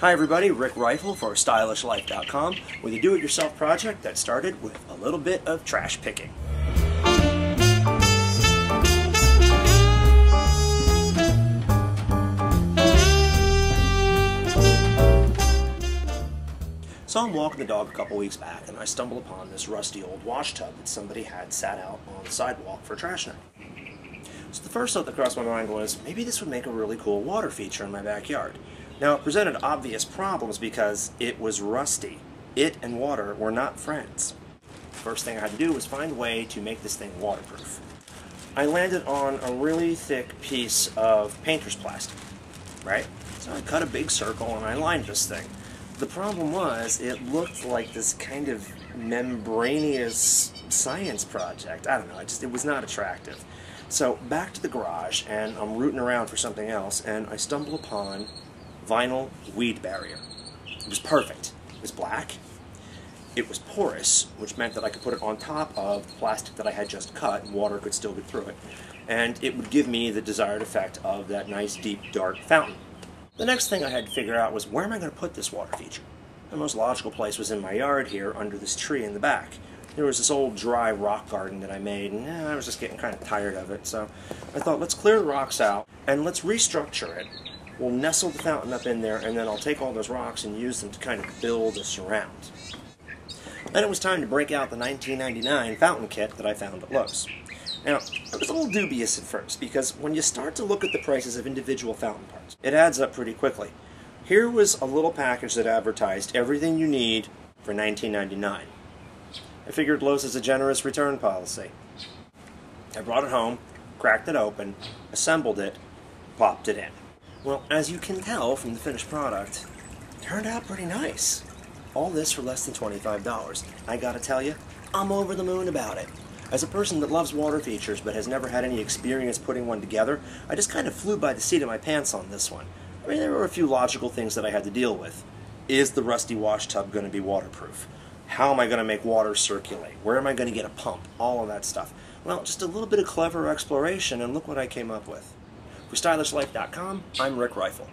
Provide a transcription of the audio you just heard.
Hi everybody, Rick Rifle for StylishLife.com with a do-it-yourself project that started with a little bit of trash picking. So I'm walking the dog a couple weeks back and I stumble upon this rusty old wash tub that somebody had sat out on the sidewalk for trash night. So the first thought that crossed my mind was, maybe this would make a really cool water feature in my backyard. Now it presented obvious problems because it was rusty. It and water were not friends. First thing I had to do was find a way to make this thing waterproof. I landed on a really thick piece of painter's plastic, right? So I cut a big circle and I lined this thing. The problem was, it looked like this kind of membranous science project. I don't know, it was not attractive. So back to the garage, and I'm rooting around for something else, and I stumble upon vinyl weed barrier. It was perfect. It was black. It was porous, which meant that I could put it on top of the plastic that I had just cut, and water could still get through it. And it would give me the desired effect of that nice, deep, dark fountain. The next thing I had to figure out was, where am I going to put this water feature? The most logical place was in my yard here, under this tree in the back. There was this old dry rock garden that I made, and I was just getting kind of tired of it, so I thought, let's clear the rocks out, and let's restructure it. We'll nestle the fountain up in there, and then I'll take all those rocks and use them to kind of build a surround. Then it was time to break out the 1999 fountain kit that I found at Lowe's. Now, I was a little dubious at first, because when you start to look at the prices of individual fountain parts, it adds up pretty quickly. Here was a little package that advertised everything you need for $19.99. I figured Lowe's has a generous return policy. I brought it home, cracked it open, assembled it, popped it in. Well, as you can tell from the finished product, it turned out pretty nice. All this for less than $25. I gotta tell you, I'm over the moon about it. As a person that loves water features but has never had any experience putting one together, I just kind of flew by the seat of my pants on this one. I mean, there were a few logical things that I had to deal with. Is the rusty wash tub going to be waterproof? How am I going to make water circulate? Where am I going to get a pump? All of that stuff. Well, just a little bit of clever exploration, and look what I came up with. For StylishLife.com, I'm Rick Rifle.